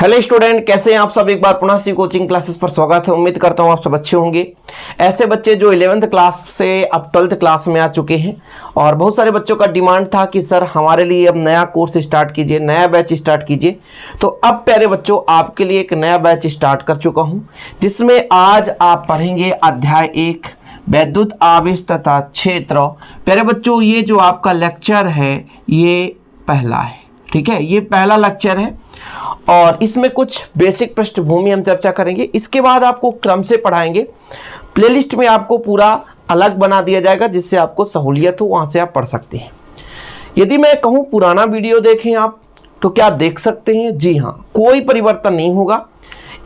Hello student, कैसे हैं आप सब। एक बार पुनः सी कोचिंग क्लासेस पर स्वागत है। उम्मीद करता हूं आप सब अच्छे होंगे। ऐसे बच्चे जो 11th क्लास से अब 12th क्लास में आ चुके हैं और बहुत सारे बच्चों का डिमांड था कि सर हमारे लिए अब नया कोर्स स्टार्ट कीजिए, नया बैच स्टार्ट कीजिए। तो अब प्यारे बच्चों आपके लिए एक नया बैच स्टार्ट कर चुका हूँ, जिसमें आज आप पढ़ेंगे अध्याय 1 वैद्युत आवेश तथा क्षेत्र। प्यारे बच्चों ये जो आपका लेक्चर है ये पहला है, ठीक है, ये पहला लेक्चर है और इसमें कुछ बेसिक पृष्ठभूमि हम चर्चा करेंगे। इसके बाद आपको क्रम से पढ़ाएंगे। प्लेलिस्ट में आपको पूरा अलग बना दिया जाएगा जिससे आपको सहूलियत हो, वहां से आप पढ़ सकते हैं। यदि मैं कहूं पुराना वीडियो देखें आप तो क्या देख सकते हैं? जी हाँ, कोई परिवर्तन नहीं होगा।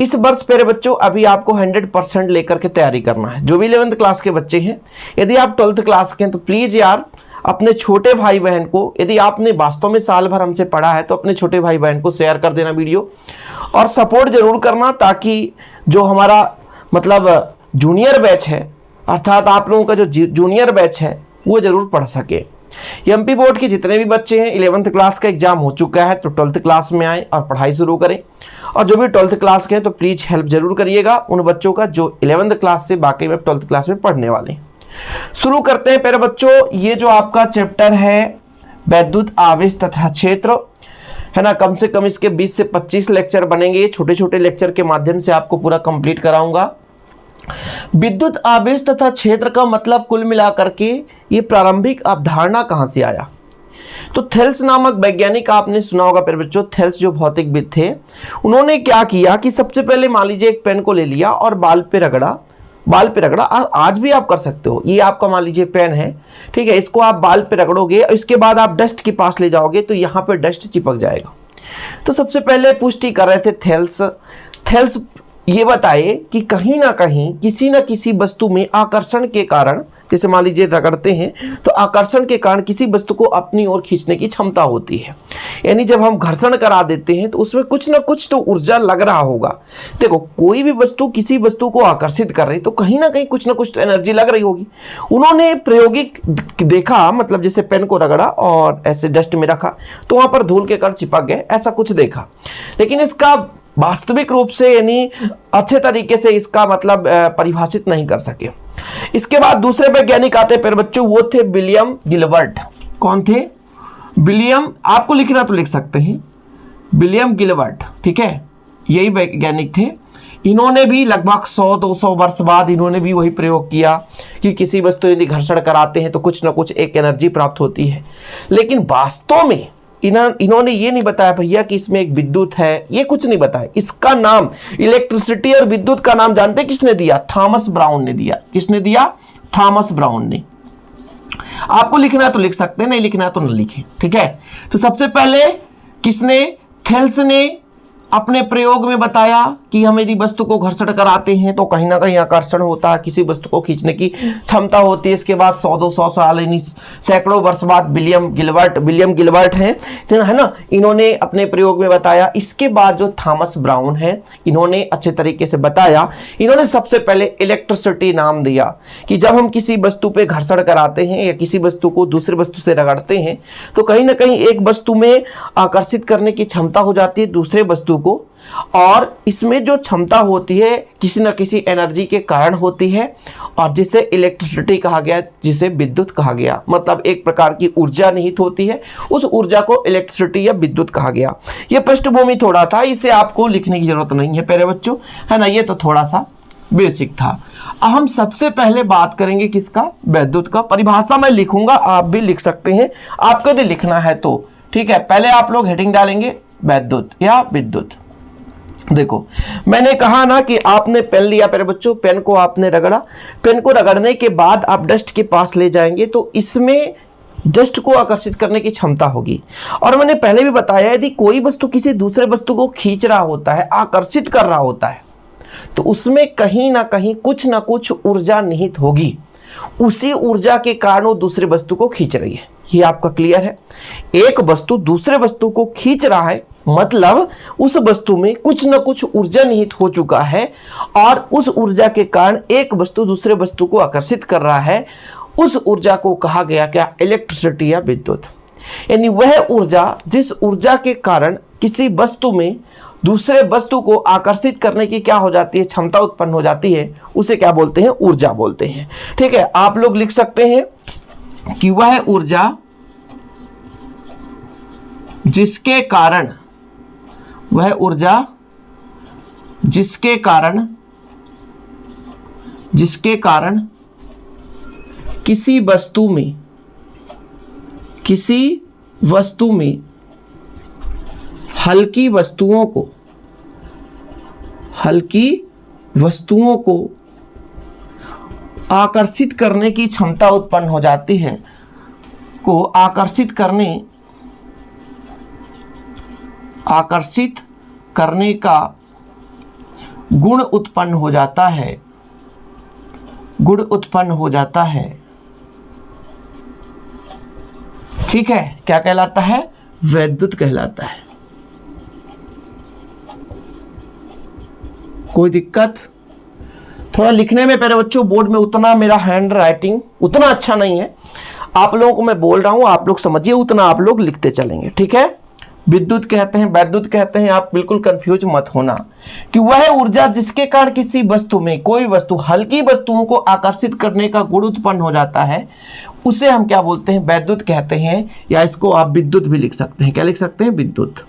इस वर्ष प्यारे बच्चों अभी आपको 100% लेकर के तैयारी करना है। जो भी 11th क्लास के बच्चे हैं, यदि आप 12th क्लास के हैं तो प्लीज़ यार अपने छोटे भाई बहन को, यदि आपने वास्तव में साल भर हमसे पढ़ा है तो अपने छोटे भाई बहन को शेयर कर देना वीडियो, और सपोर्ट जरूर करना ताकि जो हमारा मतलब जूनियर बैच है, अर्थात आप लोगों का जो जूनियर बैच है वो जरूर पढ़ सके। एमपी बोर्ड के जितने भी बच्चे हैं 11th क्लास का एग्जाम हो चुका है तो 12th क्लास में आए और पढ़ाई शुरू करें। और जो भी 12th क्लास के हैं तो प्लीज़ हेल्प जरूर करिएगा उन बच्चों का जो 11th क्लास से बाकी में 12th क्लास में पढ़ने वाले हैं। शुरू करते हैं प्यारे बच्चों। ये जो आपका चैप्टर है वैद्युत आवेश तथा क्षेत्र है ना, कम से कम इसके 20 से 25 लेक्चर बनेंगे। छोटे छोटे लेक्चर के माध्यम से आपको पूरा कंप्लीट कराऊंगा। विद्युत आवेश तथा क्षेत्र का मतलब कुल मिलाकर के ये प्रारंभिक अवधारणा कहां से आया? तो थेल्स नामक वैज्ञानिक आपने सुना होगा प्यारे बच्चों। थेल्स जो भौतिकविद थे, उन्होंने क्या किया कि सबसे पहले मान लीजिए एक पेन को ले लिया और बाल पे रगड़ा। आज भी आप कर सकते हो। ये आपका मान लीजिए पेन है, ठीक है, इसको आप बाल पे रगड़ोगे और इसके बाद आप डस्ट के पास ले जाओगे तो यहाँ पे डस्ट चिपक जाएगा। तो सबसे पहले पुष्टि कर रहे थे थेल्स ये बताए कि कहीं ना कहीं किसी न किसी वस्तु में आकर्षण के कारण, जैसे मान लीजिए रगड़ते हैं तो आकर्षण के कारण किसी वस्तु को अपनी ओर खींचने की क्षमता होती है। यानी जब हम घर्षण करा देते हैं तो उसमें कुछ ना कुछ तो ऊर्जा लग रहा होगा। देखो कोई भी वस्तु किसी वस्तु को आकर्षित कर रही तो कहीं ना कुछ तो एनर्जी लग रही होगी। उन्होंने प्रायोगिक देखा, मतलब जैसे पेन को रगड़ा और ऐसे डस्ट में रखा तो वहां पर धूल के कण चिपक गए, ऐसा कुछ देखा। लेकिन इसका वास्तविक रूप से यानी अच्छे तरीके से इसका मतलब परिभाषित नहीं कर सके। इसके बाद दूसरे वैज्ञानिक आते हैं प्यारे बच्चों, वो थे विलियम गिलबर्ट। कौन थे? विलियम, आपको लिखना तो लिख सकते हैं, विलियम गिलबर्ट, ठीक है, यही वैज्ञानिक थे। इन्होंने भी लगभग 100-200 वर्ष बाद इन्होंने भी वही प्रयोग किया कि किसी वस्तु यदि घर्षण कराते हैं तो कुछ ना कुछ एक एनर्जी प्राप्त होती है। लेकिन वास्तव में इन्होंने ये नहीं बताया भैया कि इसमें एक विद्युत है, ये कुछ नहीं बताया। इसका नाम, इलेक्ट्रिसिटी और विद्युत का नाम जानते हैं किसने दिया? थॉमस ब्राउन ने दिया। किसने दिया? थॉमस ब्राउन ने। आपको लिखना है तो लिख सकते हैं, नहीं लिखना है तो न लिखें, ठीक है। तो सबसे पहले किसने? थेल्स ने अपने प्रयोग में बताया कि हम यदि वस्तु को घर्षण कराते हैं तो कहीं ना कहीं आकर्षण होता है, किसी वस्तु को खींचने की क्षमता होती है। इसके बाद 100-200 साल यानी सैकड़ों वर्ष बाद विलियम गिलबर्ट हैं, है ना, इन्होंने अपने प्रयोग में बताया। इसके बाद जो थॉमस ब्राउन है, इन्होंने अच्छे तरीके से बताया। इन्होंने सबसे पहले इलेक्ट्रिसिटी नाम दिया कि जब हम किसी वस्तु पे घर्षण कराते हैं या किसी वस्तु को दूसरे वस्तु से रगड़ते हैं तो कहीं ना कहीं एक वस्तु में आकर्षित करने की क्षमता हो जाती है दूसरे वस्तु को, और इसमें जो क्षमता होती है किसी न किसी एनर्जी के कारण होती है और जिसे इलेक्ट्रिसिटी कहा गया, जिसे विद्युत कहा गया। मतलब एक प्रकार की ऊर्जा निहित होती है, उस ऊर्जा को इलेक्ट्रिसिटी या विद्युत कहा गया। ये पृष्ठभूमि थोड़ा था, इसे आपको लिखने की जरूरत नहीं है प्यारे बच्चों, है ना, ये तो थोड़ा सा बेसिक था। अब हम सबसे पहले बात करेंगे किसका? विद्युत का। परिभाषा मैं लिखूंगा, आप भी लिख सकते हैं, आपको यदि लिखना है तो, ठीक है। पहले आप लोग हेडिंग डालेंगे वैद्युत या विद्युत। देखो मैंने कहा ना कि आपने पेन लिया प्यारे बच्चों, पेन को आपने रगड़ा, पेन को रगड़ने के बाद आप डस्ट के पास ले जाएंगे तो इसमें डस्ट को आकर्षित करने की क्षमता होगी। और मैंने पहले भी बताया यदि कोई वस्तु किसी दूसरे वस्तु को खींच रहा होता है, आकर्षित कर रहा होता है, तो उसमें कहीं ना कहीं कुछ ना कुछ ऊर्जा निहित होगी। उसी ऊर्जा के कारण वो दूसरे वस्तु को खींच रही है। ये आपका क्लियर है? एक वस्तु दूसरे वस्तु को खींच रहा है मतलब उस वस्तु में कुछ न कुछ ऊर्जा निहित हो चुका है और उस ऊर्जा के कारण एक वस्तु दूसरे वस्तु को आकर्षित कर रहा है। उस ऊर्जा को कहा गया क्या? इलेक्ट्रिसिटी या विद्युत। यानी वह ऊर्जा जिस ऊर्जा के कारण किसी वस्तु में दूसरे वस्तु को आकर्षित करने की क्या हो जाती है, क्षमता उत्पन्न हो जाती है, उसे क्या बोलते हैं, ऊर्जा बोलते हैं। ठीक है, आप लोग लिख सकते हैं कि वह ऊर्जा जिसके कारण, वह ऊर्जा जिसके कारण किसी वस्तु में हल्की वस्तुओं को आकर्षित करने की क्षमता उत्पन्न हो जाती है, को आकर्षित करने का गुण उत्पन्न हो जाता है, ठीक है, क्या कहलाता है, वैद्युत कहलाता है। कोई दिक्कत? थोड़ा लिखने में प्यारे बच्चों बोर्ड में उतना मेरा हैंड राइटिंग उतना अच्छा नहीं है, आप लोगों को मैं बोल रहा हूं, आप लोग समझिए, उतना आप लोग लिखते चलेंगे। ठीक है, विद्युत कहते हैं, वैद्युत कहते हैं, आप बिल्कुल कंफ्यूज मत होना कि वह ऊर्जा जिसके कारण किसी वस्तु में, कोई वस्तु हल्की वस्तुओं को आकर्षित करने का गुण उत्पन्न हो जाता है, उसे हम क्या बोलते हैं, वैद्युत कहते हैं, या इसको आप विद्युत भी लिख सकते हैं। क्या लिख सकते हैं, विद्युत।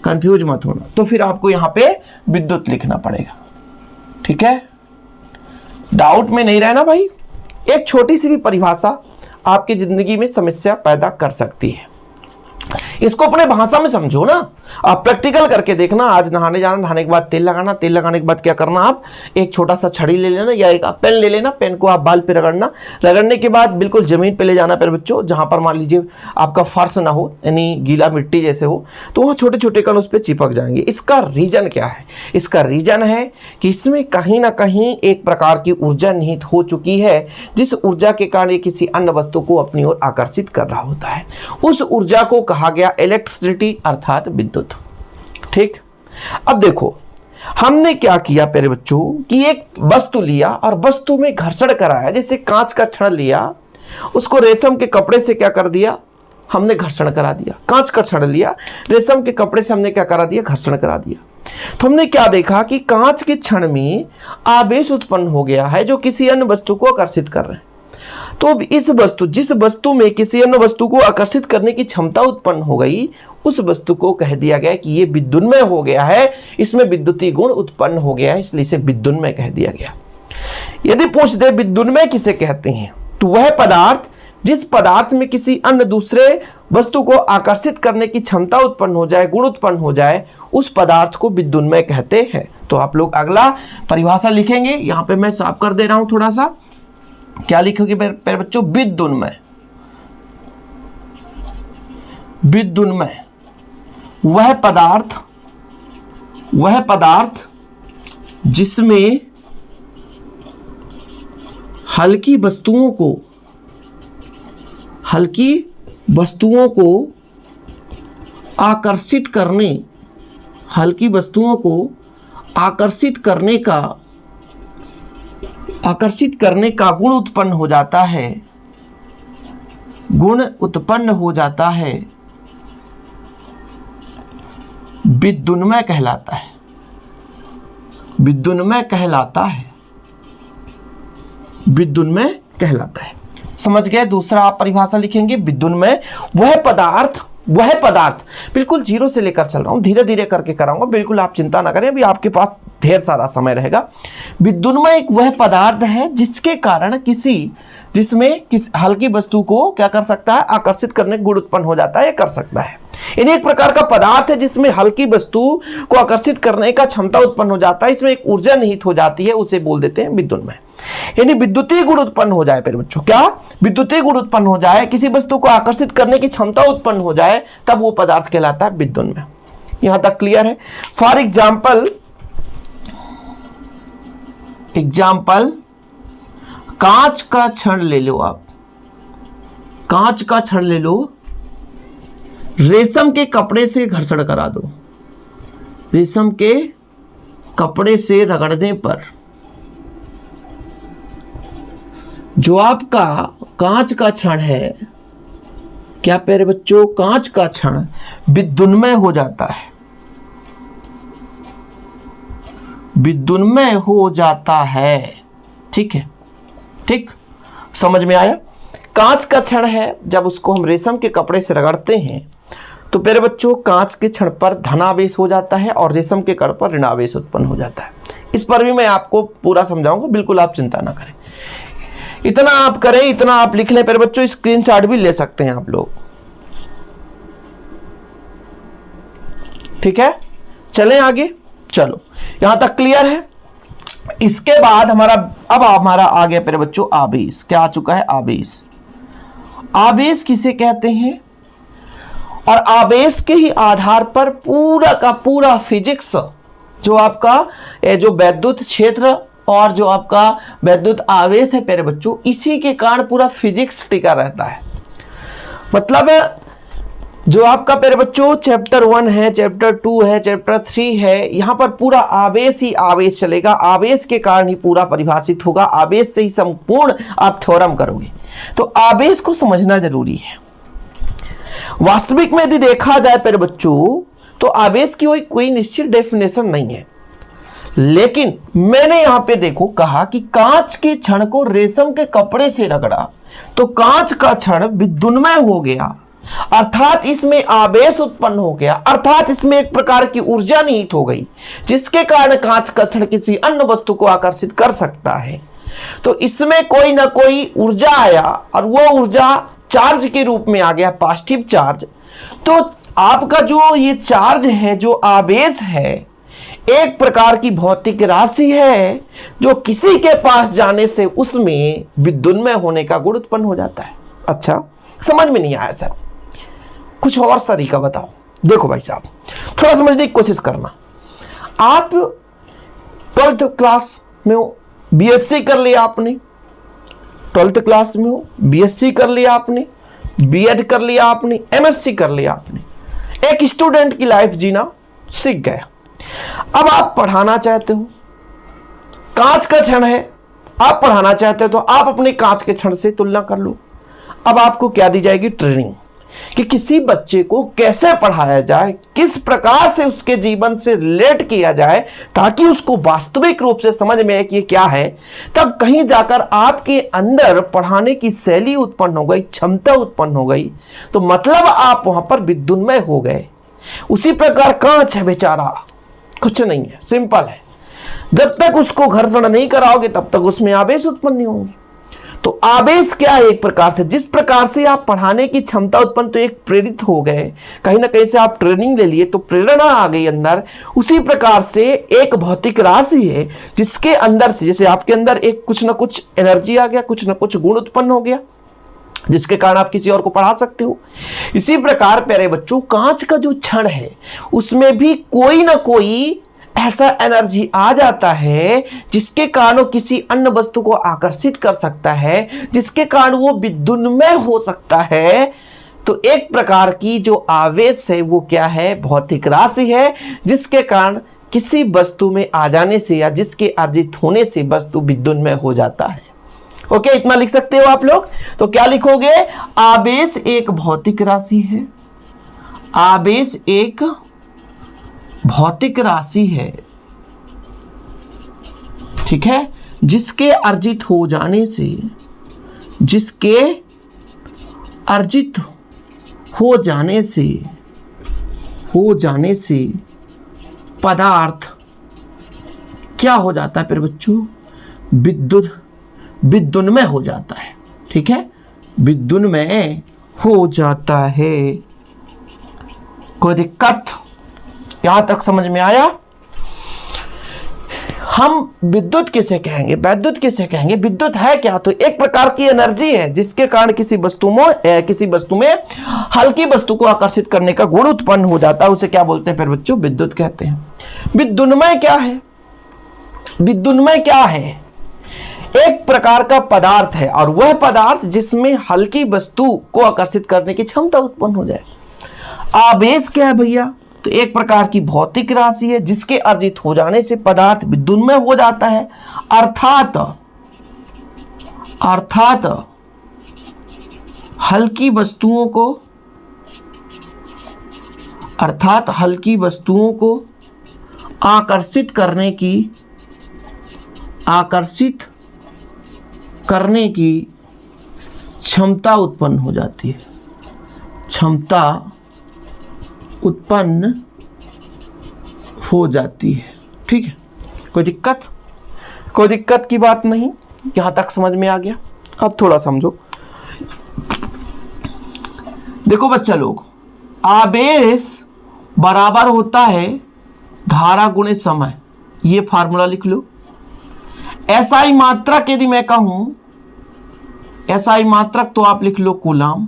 कंफ्यूज मत होना, तो फिर आपको यहाँ पे विद्युत लिखना पड़ेगा। ठीक है, डाउट में नहीं रहना भाई। एक छोटी सी भी परिभाषा आपकी जिंदगी में समस्या पैदा कर सकती है, इसको अपने भाषा में समझो ना। आप प्रैक्टिकल करके देखना, आज नहाने जाना, नहाने के बाद तेल लगाना, तेल लगाने के बाद क्या करना, आप एक छोटा सा छड़ी ले लेना या एक पेन ले लेना, पेन को आप बाल पे रगड़ना, रगड़ने के बाद बिल्कुल जमीन पे ले जाना पर बच्चों, जहां पर मान लीजिए आपका फर्श ना हो, यानी गीला मिट्टी जैसे हो, तो वहाँ छोटे छोटे कण उस पर चिपक जाएंगे। इसका रीजन क्या है, इसका रीजन है कि इसमें कहीं ना कहीं एक प्रकार की ऊर्जा निहित हो चुकी है, जिस ऊर्जा के कारण ये किसी अन्य वस्तु को अपनी ओर आकर्षित कर रहा होता है। उस ऊर्जा को कहा गया इलेक्ट्रिसिटी अर्थात विद्युत। ठीक, अब देखो हमने क्या किया प्यारे बच्चों कि एक वस्तु लिया और वस्तु में घर्षण कराया, जैसे कांच का छड़ लिया, उसको रेशम के कपड़े से क्या कर दिया, हमने घर्षण करा दिया। कांच का छड़ लिया, रेशम के कपड़े से हमने क्या करा दिया, घर्षण करा दिया। तो हमने क्या देखा कि कांच के क्षण में आवेश उत्पन्न हो गया है जो किसी अन्य वस्तु को आकर्षित कर रहे हैं। तो अब इस वस्तु, जिस वस्तु में किसी अन्य वस्तु को आकर्षित करने की क्षमता उत्पन्न हो गई, उस वस्तु को कह दिया गया कि ये विद्युन्मय हो गया है, इसमें विद्युतीय गुण उत्पन्न हो गया है, इसलिए इसे विद्युन्मय कह दिया गया। यदि पूछ दे विद्युन्मय किसे कहते हैं, तो वह पदार्थ जिस पदार्थ में किसी अन्य दूसरे वस्तु को आकर्षित करने की क्षमता उत्पन्न हो जाए, गुण उत्पन्न हो जाए, उस पदार्थ को विद्युन्मय कहते हैं। तो आप लोग अगला परिभाषा लिखेंगे, यहां पे मैं साफ कर दे रहा हूं थोड़ा सा। क्या लिखोगे मेरे बच्चों, विद्युन्मय। विद्युन्मय वह पदार्थ जिसमें हल्की वस्तुओं को आकर्षित करने का गुण उत्पन्न हो जाता है, विद्युन्मय कहलाता है। समझ गए? दूसरा आप परिभाषा लिखेंगे, विद्युन्मय वह पदार्थ, बिल्कुल जीरो से लेकर चल रहा हूं, धीरे धीरे करके कराऊंगा, बिल्कुल आप चिंता ना करें, अभी आपके पास ढेर सारा समय रहेगा। विद्युन्मय एक वह पदार्थ है जिसके कारण जिसमें हल्की वस्तु को क्या कर सकता है, आकर्षित करने का गुण उत्पन्न हो जाता है, कर सकता है। यानी एक प्रकार का पदार्थ है जिसमें हल्की वस्तु को आकर्षित करने का क्षमता उत्पन्न हो जाता है, इसमें एक ऊर्जा निहित हो जाती है, उसे बोल देते हैं विद्युन्मय। यानी विद्युतीय गुण उत्पन्न हो जाए मेरे बच्चों, क्या विद्युतीय गुण उत्पन्न हो जाए, किसी वस्तु को आकर्षित करने की क्षमता उत्पन्न हो जाए, तब वो पदार्थ कहलाता है विद्युन्मय। यहां तक क्लियर है? फॉर एग्जाम्पल कांच का छड़ ले लो, आप कांच का छड़ ले लो, रेशम के कपड़े से घर्षण करा दो, रेशम के कपड़े से रगड़ने पर जो आपका कांच का क्षण है, क्या प्यारे बच्चों, कांच का क्षण विद्युन्मय हो जाता है। विद्युन्मय हो जाता है। ठीक है, ठीक, समझ में आया। कांच का क्षण है, जब उसको हम रेशम के कपड़े से रगड़ते हैं तो प्यारे बच्चों कांच के क्षण पर धनावेश हो जाता है और रेशम के कण पर ऋणावेश उत्पन्न हो जाता है। इस पर भी मैं आपको पूरा समझाऊंगा, बिल्कुल आप चिंता ना करें। इतना आप करें, इतना आप लिख लें प्यारे बच्चों, स्क्रीनशॉट भी ले सकते हैं आप लोग। ठीक है, चलें आगे। चलो, यहां तक क्लियर है। इसके बाद हमारा आ गया प्यारे बच्चों आवेश। क्या आ चुका है? आवेश। आवेश किसे कहते हैं? और आवेश के ही आधार पर पूरा का पूरा फिजिक्स, जो आपका जो वैद्युत क्षेत्र और जो आपका वैद्युत आवेश है प्यारे बच्चों, इसी के कारण पूरा फिजिक्स टिका रहता है। मतलब जो आपका प्यारे बच्चों चैप्टर 1 है, चैप्टर 2 है, चैप्टर 3 है, यहां पर पूरा आवेश ही आवेश चलेगा। आवेश के कारण ही पूरा परिभाषित होगा, आवेश से ही संपूर्ण आप थ्योरम करोगे। तो आवेश को समझना जरूरी है। वास्तविक में यदि देखा जाए प्यारे बच्चों तो आवेश की कोई निश्चित डेफिनेशन नहीं है, लेकिन मैंने यहां पे देखो कहा कि कांच के क्षण को रेशम के कपड़े से रगड़ा तो कांच का क्षण विद्युन्मय हो गया, अर्थात इसमें आवेश उत्पन्न हो गया, अर्थात इसमें एक प्रकार की ऊर्जा निहित हो गई, जिसके कारण कांच का क्षण किसी अन्य वस्तु को आकर्षित कर सकता है। तो इसमें कोई ना कोई ऊर्जा आया और वो ऊर्जा चार्ज के रूप में आ गया, पॉजिटिव चार्ज। तो आपका जो ये चार्ज है, जो आवेश है, एक प्रकार की भौतिक राशि है जो किसी के पास जाने से उसमें विद्युन्मय होने का गुण उत्पन्न हो जाता है। अच्छा, समझ में नहीं आया सर, कुछ और तरीका बताओ। देखो भाई साहब, थोड़ा समझने की कोशिश करना। आप 12th क्लास में हो, बीएससी कर लिया आपने, 12th क्लास में हो, बीएससी कर लिया आपने, बीएड कर लिया आपने, एमएससी कर लिया आपने, एक स्टूडेंट की लाइफ जीना सीख गए। अब आप पढ़ाना चाहते हो, कांच का क्षण है, आप पढ़ाना चाहते हो तो आप अपने कांच के क्षण से तुलना कर लो। अब आपको क्या दी जाएगी? ट्रेनिंग, कि किसी बच्चे को कैसे पढ़ाया जाए, किस प्रकार से उसके जीवन से रिलेट किया जाए ताकि उसको वास्तविक रूप से समझ में आए कि ये क्या है। तब कहीं जाकर आपके अंदर पढ़ाने की शैली उत्पन्न हो गई, क्षमता उत्पन्न हो गई, तो मतलब आप वहां पर विद्युन्मय हो गए। उसी प्रकार कांच है बेचारा, कुछ नहीं है, सिंपल है। जब तक उसको घर्षण नहीं कराओगे तब तक उसमें आवेश उत्पन्न नहीं होगी। तो आवेश क्या है? एक प्रकार से जिस प्रकार से आप पढ़ाने की क्षमता उत्पन्न, तो एक प्रेरित हो गए, कहीं ना कहीं से आप ट्रेनिंग ले लिए तो प्रेरणा आ गई अंदर। उसी प्रकार से एक भौतिक राशि है जिसके अंदर से, जैसे आपके अंदर एक कुछ ना कुछ एनर्जी आ गया, कुछ ना कुछ गुण उत्पन्न हो गया, जिसके कारण आप किसी और को पढ़ा सकते हो। इसी प्रकार प्यारे बच्चों कांच का जो क्षण है उसमें भी कोई ना कोई ऐसा एनर्जी आ जाता है जिसके कारण वो किसी अन्य वस्तु को आकर्षित कर सकता है, जिसके कारण वो विद्युन्मय हो सकता है। तो एक प्रकार की जो आवेश है वो क्या है? भौतिक राशि है, जिसके कारण किसी वस्तु में आ जाने से या जिसके अर्जित होने से वस्तु विद्युन्मय हो जाता है। ओके, इतना लिख सकते हो आप लोग। तो क्या लिखोगे? आवेश एक भौतिक राशि है, आवेश एक भौतिक राशि है, ठीक है, जिसके अर्जित हो जाने से, जिसके अर्जित हो जाने से पदार्थ क्या हो जाता है फिर बच्चों? विद्युन्मय हो जाता है। ठीक है, विद्युन्मय हो जाता है। कोई दिक्कत? यहां तक समझ में आया? हम विद्युत किसे कहेंगे, वैद्युत किसे कहेंगे? विद्युत है क्या? तो एक प्रकार की एनर्जी है जिसके कारण किसी वस्तु में हल्की वस्तु को आकर्षित करने का गुण उत्पन्न हो जाता है। उसे क्या बोलते हैं फिर बच्चों? विद्युत कहते हैं। विद्युन्मय क्या है? विद्युन्मय क्या है? एक प्रकार का पदार्थ है, और वह पदार्थ जिसमें हल्की वस्तु को आकर्षित करने की क्षमता उत्पन्न हो जाए। आवेश क्या है भैया? तो एक प्रकार की भौतिक राशि है जिसके अर्जित हो जाने से पदार्थ विद्युन्मय हो जाता है, अर्थात हल्की वस्तुओं को आकर्षित करने की आकर्षित करने की क्षमता उत्पन्न हो जाती है, क्षमता उत्पन्न हो जाती है। ठीक है, कोई दिक्कत की बात नहीं, यहां तक समझ में आ गया। अब थोड़ा समझो, देखो बच्चा लोग, आवेश बराबर होता है धारा गुणे समय, ये फार्मूला लिख लो। एसआई मात्रक यदि मैं कहूं, एसआई मात्रक तो आप लिख लो कूलाम।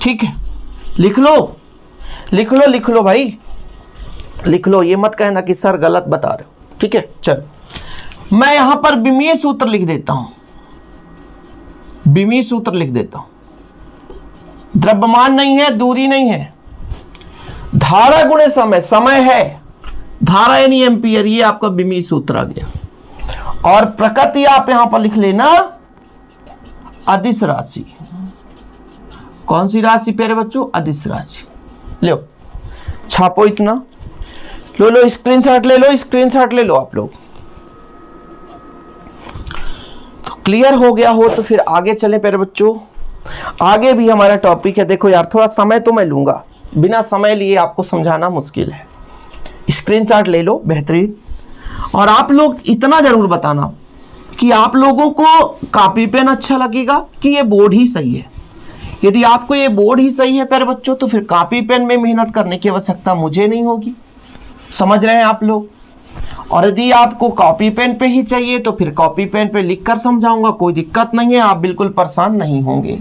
ठीक है, लिख लो भाई, लिख लो, ये मत कहना कि सर गलत बता रहे हो। ठीक है, चल मैं यहां पर विमीय सूत्र लिख देता हूं, विमीय सूत्र लिख देता हूं। द्रव्यमान नहीं है, दूरी नहीं है, धारा गुणे समय, समय है, धारा यानी एम्पियर, ये आपका विमीय सूत्र आ गया। और प्रकृति आप यहां पर लिख लेना अदिश राशि। कौन सी राशि प्यारे बच्चों? अदिश राशि। लो छापो इतना, लो स्क्रीनशॉट ले लो आप लोग। तो क्लियर हो गया हो तो फिर आगे चलें प्यारे बच्चों। आगे भी हमारा टॉपिक है। देखो यार, थोड़ा समय तो मैं लूंगा, बिना समय लिए आपको समझाना मुश्किल है। स्क्रीनशॉट ले लो, बेहतरीन। और आप लोग इतना जरूर बताना कि आप लोगों को कॉपी पेन अच्छा लगेगा कि ये बोर्ड ही सही है। यदि आपको ये बोर्ड ही सही है प्यारे बच्चों, तो फिर कॉपी पेन में मेहनत करने की आवश्यकता मुझे नहीं होगी। समझ रहे हैं आप लोग? और यदि आपको कॉपी पेन पे ही चाहिए तो फिर कॉपी पेन पे लिखकर समझाऊंगा, कोई दिक्कत नहीं है। आप बिल्कुल परेशान नहीं होंगे,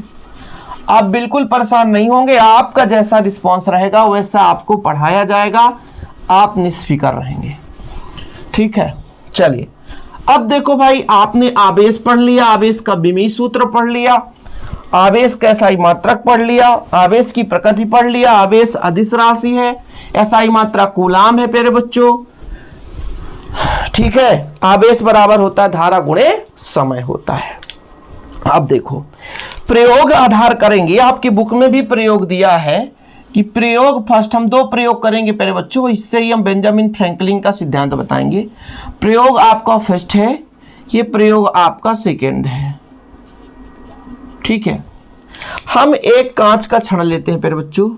आप बिल्कुल परेशान नहीं होंगे। आपका जैसा रिस्पॉन्स रहेगा वैसा आपको पढ़ाया जाएगा, आप निष्फिक्र रहेंगे। ठीक है, चलिए अब देखो भाई, आपने आवेश पढ़ लिया, आवेश का विमीय सूत्र पढ़ लिया, आवेश का एसआई मात्रक पढ़ लिया, आवेश की प्रकृति पढ़ लिया, आवेश अदिश राशि है, एसआई मात्रा कूलाम है प्यारे बच्चों। ठीक है, आवेश बराबर होता है धारा गुणे समय होता है। अब देखो, प्रयोग आधार करेंगे, आपकी बुक में भी प्रयोग दिया है कि प्रयोग फर्स्ट हम 2 प्रयोग करेंगे प्यारे बच्चों, इससे ही हम बेंजामिन फ्रैंकलिन का सिद्धांत बताएंगे। प्रयोग आपका फर्स्ट है, ये प्रयोग आपका सेकंड है। ठीक है, हम एक कांच का छड़ लेते हैं प्यारे बच्चों,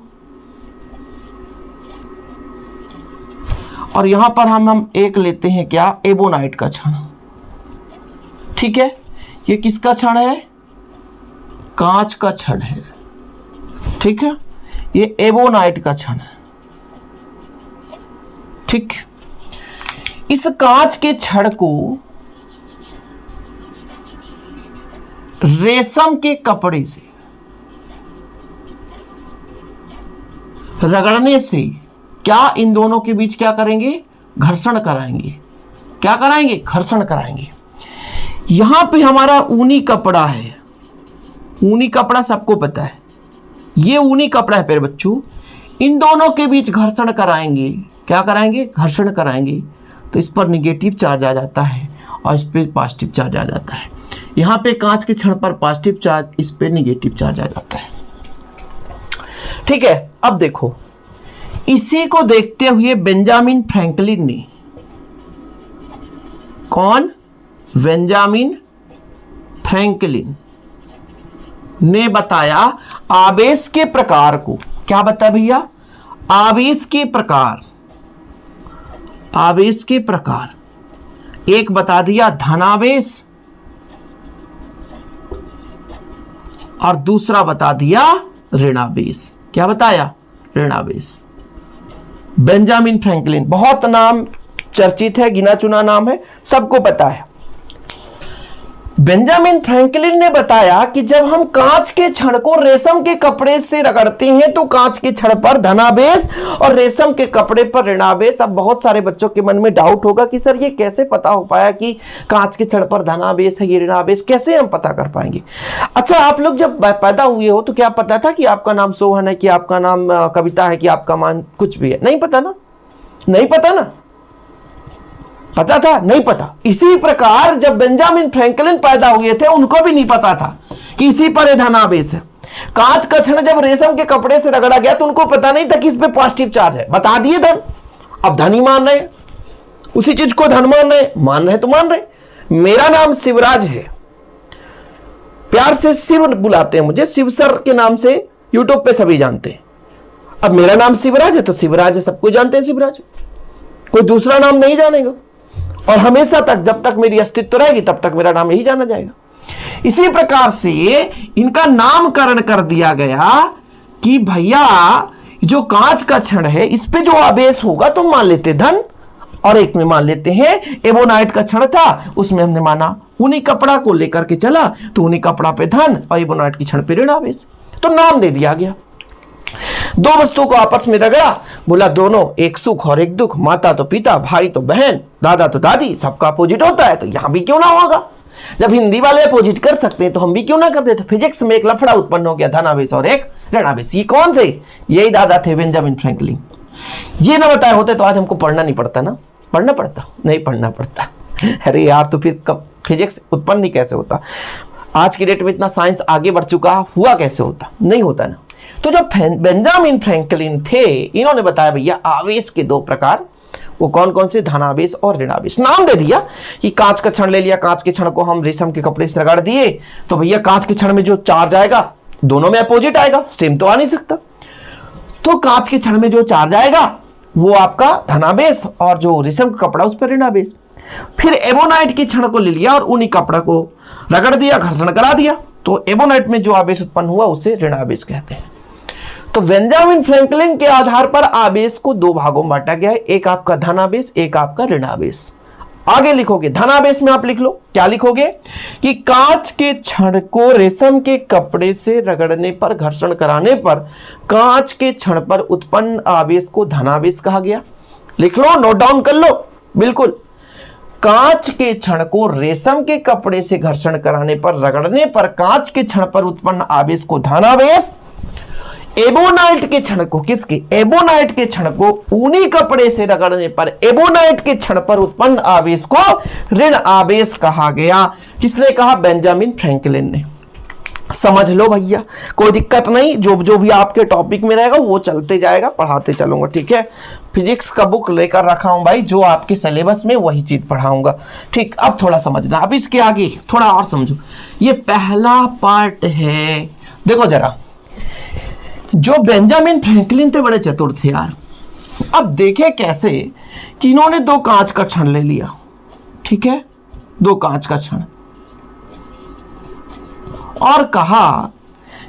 और यहां पर हम एक लेते हैं क्या? एबोनाइट का छड़। ठीक है, ये किसका छड़ है? कांच का छड़ है। ठीक है, ये एबोनाइट का छड़ है। ठीक, इस कांच के छड़ को रेशम के कपड़े से रगड़ने से क्या इन दोनों के बीच क्या करेंगे? घर्षण कराएंगे। क्या कराएंगे? घर्षण कराएंगे। यहां पे हमारा ऊनी कपड़ा है, ऊनी कपड़ा सबको पता है, ये ऊनी कपड़ा है प्यारे बच्चों। इन दोनों के बीच घर्षण कराएंगे। क्या कराएंगे? घर्षण कराएंगे। तो इस पर निगेटिव चार्ज आ जाता है और इस पर पॉजिटिव चार्ज आ जाता है। यहाँ पे कांच के छड़ पर पॉजिटिव चार्ज, इस पे निगेटिव चार्ज आ जाता है। ठीक है, अब देखो, इसी को देखते हुए बेंजामिन फ्रैंकलिन ने, कौन? बेंजामिन फ्रैंकलिन ने बताया आवेश के प्रकार को। क्या बताया भैया? आवेश के प्रकार, आवेश के प्रकार। एक बता दिया धनावेश और दूसरा बता दिया ऋणावेश। क्या बताया? ऋणावेश। बेंजामिन फ्रैंकलिन, बहुत नाम चर्चित है, गिना चुना नाम है, सबको पता है। बेंजामिन फ्रैंकलिन ने बताया कि जब हम कांच के छड़ को रेशम के कपड़े से रगड़ते हैं तो कांच के छड़ पर धनावेश और रेशम के कपड़े पर ऋणावेश। अब बहुत सारे बच्चों के मन में डाउट होगा कि सर ये कैसे पता हो पाया कि कांच के छड़ पर धनावेश है, ये ऋणावेश कैसे हम पता कर पाएंगे? अच्छा, आप लोग जब पैदा हुए हो तो क्या पता था कि आपका नाम सोहन है, कि आपका नाम कविता है, कि आपका मान कुछ भी है? नहीं पता ना, नहीं पता ना, पता था? नहीं पता। इसी प्रकार जब बेंजामिन फ्रैंकलिन पैदा हुए थे उनको भी नहीं पता था कि इसी पर धनावेश है। कांच का छड़ जब रेशम के कपड़े से रगड़ा गया तो उनको पता नहीं था कि इस पे पॉजिटिव चार्ज है। बता दिए धन, अब धन ही मान रहे, उसी चीज को धन मान रहे तो मान रहे। मेरा नाम शिवराज है, प्यार से शिव बुलाते हैं मुझे, शिव सर के नाम से यूट्यूब पे सभी जानते हैं। अब मेरा नाम शिवराज है तो शिवराज है, सबको जानते हैं शिवराज, कोई दूसरा नाम नहीं जानेगा। और हमेशा तक जब तक मेरी अस्तित्व रहेगी तब तक मेरा नाम यही जाना जाएगा। इसी प्रकार से इनका नामकरण कर दिया गया कि भैया जो कांच का क्षण है इस पे जो आवेश होगा तो मान लेते धन, और एक में मान लेते हैं एबोनाइट का क्षण था, उसमें हमने माना ऊनी कपड़ा को लेकर के चला तो ऊनी कपड़ा पे धन और एबोनाइट की क्षण पे ऋण आवेश, तो नाम दे दिया गया। दो वस्तुओं को आपस में रगड़ा, बोला दोनों एक सुख और एक दुख, माता तो पिता, भाई तो बहन, दादा तो दादी, सबका अपोजिट होता है, तो यहां भी क्यों ना होगा। जब हिंदी वाले अपोजिट कर सकते हैं तो हम भी क्यों ना कर दे। तो फिजिक्स में एक लफड़ा उत्पन्न हो गया, धनावेश और एक ऋणावेश। ये कौन थे? यही दादा थे, बेंजामिन फ्रैंकलिन। ये ना बताए होते तो आज हमको पढ़ना नहीं पड़ता ना, पढ़ना पड़ता नहीं, पढ़ना पड़ता। अरे यार, तो फिर फिजिक्स उत्पन्न नहीं कैसे होता? आज की डेट में इतना साइंस आगे बढ़ चुका, हुआ कैसे होता? नहीं होता ना। तो जो बेंजामिन फ्रैंकलिन थे, इन्होंने बताया भैया आवेश के दो प्रकार, वो कौन कौन से? धनावेश और ऋणावेश। नाम दे दिया कि कांच का क्षण ले लिया, कांच के क्षण को हम रेशम के कपड़े से रगड़ दिए तो भैया कांच के क्षण में जो चार्ज आएगा दोनों में अपोजिट आएगा, सेम तो आ नहीं सकता। तो कांच के क्षण में जो चार्ज आएगा वो आपका धनावेश और जो रेशम का कपड़ा उस पर ऋणावेश। फिर एबोनाइट के क्षण को ले लिया और उन्हीं कपड़ा को रगड़ दिया, घर्षण करा दिया, तो एबोनाइट में जो आवेश उत्पन्न हुआ उसे ऋणावेश कहते हैं। तो बेंजामिन फ्रैंकलिन के आधार पर आवेश को दो भागों में बांटा गया है, एक आपका धनावेश, एक आपका ऋणावेश। आगे लिखोगे धनावेश में आप लिख लो, क्या लिखोगे कि कांच के क्षण को रेशम के कपड़े से रगड़ने पर, घर्षण कराने पर कांच के क्षण पर उत्पन्न आवेश को धनावेश कहा गया। लिख लो, नोट डाउन कर लो, बिल्कुल। कांच के क्षण को रेशम के कपड़े से घर्षण कराने पर, रगड़ने पर कांच के क्षण पर उत्पन्न आवेश को धनावेश, एबोनाइट के क्षण को, किसके? एबोनाइट के क्षण को ऊनी कपड़े से रगड़ने पर एबोनाइट के क्षण पर उत्पन्न आवेश को ऋण आवेश कहा गया। किसने कहा? बेंजामिन फ्रैंकलिन ने। समझ लो भैया, कोई दिक्कत नहीं, जो भी आपके टॉपिक में रहेगा वो चलते जाएगा, पढ़ाते चलूंगा, ठीक है। फिजिक्स का बुक लेकर रखा हूं भाई, जो आपके सिलेबस में वही चीज पढ़ाऊंगा, ठीक। अब थोड़ा समझना, अब इसके आगे थोड़ा और समझो। ये पहला पार्ट है। देखो जरा, जो बेंजामिन फ्रैंकलिन थे बड़े चतुर थे यार। अब देखे कैसे कि इन्होंने दो कांच का क्षण ले लिया, ठीक है, दो कांच का क्षण, और कहा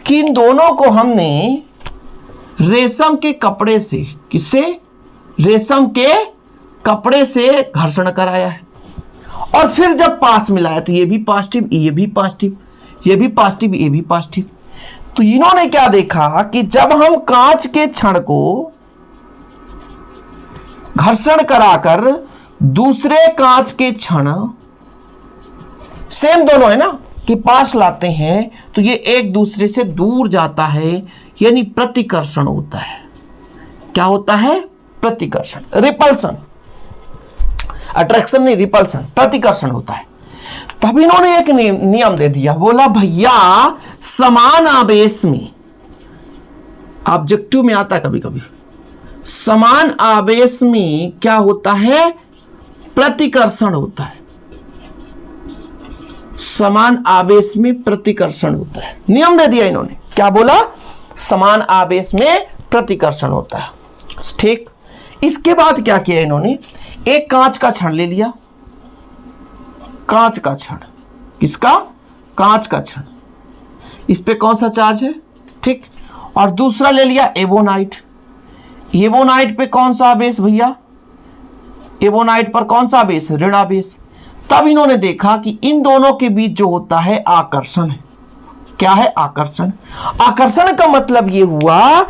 कि इन दोनों को हमने रेशम के कपड़े से, किससे? रेशम के कपड़े से घर्षण कराया है, और फिर जब पास मिलाया तो ये भी पॉजिटिव, ये भी पॉजिटिव, ये भी पॉजिटिव, ये भी पॉजिटिव। तो इन्होंने क्या देखा कि जब हम कांच के क्षण को घर्षण कराकर दूसरे कांच के क्षण, सेम दोनों है ना, कि पास लाते हैं तो ये एक दूसरे से दूर जाता है, यानी प्रतिकर्षण होता है। क्या होता है? प्रतिकर्षण, रिपल्सन, अट्रैक्शन नहीं, रिपल्सन, प्रतिकर्षण होता है। तब इन्होंने एक नियम दे दिया, बोला भैया समान आवेश में, ऑब्जेक्टिव में आता है कभी कभी, समान आवेश में क्या होता है? प्रतिकर्षण होता है। समान आवेश में प्रतिकर्षण होता है, नियम दे दिया इन्होंने। क्या बोला? समान आवेश में प्रतिकर्षण होता है, ठीक। इसके बाद क्या किया इन्होंने? एक कांच का क्षण ले लिया, कांच का क्षण, किसका? कांच का क्षण, इस पे कौन सा चार्ज है, ठीक, और दूसरा ले लिया एबोनाइट। एबोनाइट पे कौन सा आवेश भैया? एबोनाइट पर कौन सा आवेश? ऋणावेश। तब इन्होंने देखा कि इन दोनों के बीच जो होता है आकर्षण है। क्या है? आकर्षण। आकर्षण का मतलब ये हुआ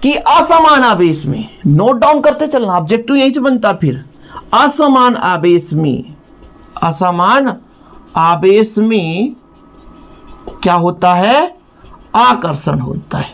कि असमान आवेश में, नोट डाउन करते चलना, ऑब्जेक्टिव यही से बनता, फिर असमान आवेश में, असमान आवेश में क्या होता है? आकर्षण होता है,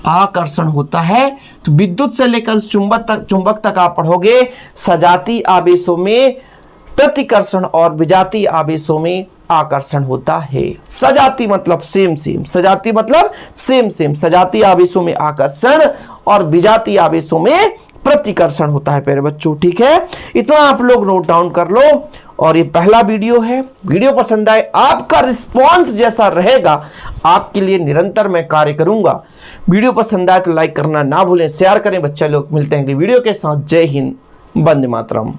आकर्षण होता है। तो विद्युत से लेकर चुंबक तक आप पढ़ोगे, सजाती आवेशों में प्रतिकर्षण और विजातीय आवेशों में आकर्षण होता है। सजाती मतलब सेम सेम, सजाती मतलब सेम सेम, सजाती आवेशों में आकर्षण और विजातीय आवेशों में प्रतिकर्षण होता है प्यारे बच्चों, ठीक है। इतना आप लोग नोट डाउन कर लो। और ये पहला वीडियो है। वीडियो पसंद आए, आपका रिस्पॉन्स जैसा रहेगा आपके लिए निरंतर मैं कार्य करूंगा। वीडियो पसंद आए तो लाइक करना ना भूलें, शेयर करें बच्चे लोग। मिलते हैं अगली वीडियो के साथ। जय हिंद, वंदे मातरम।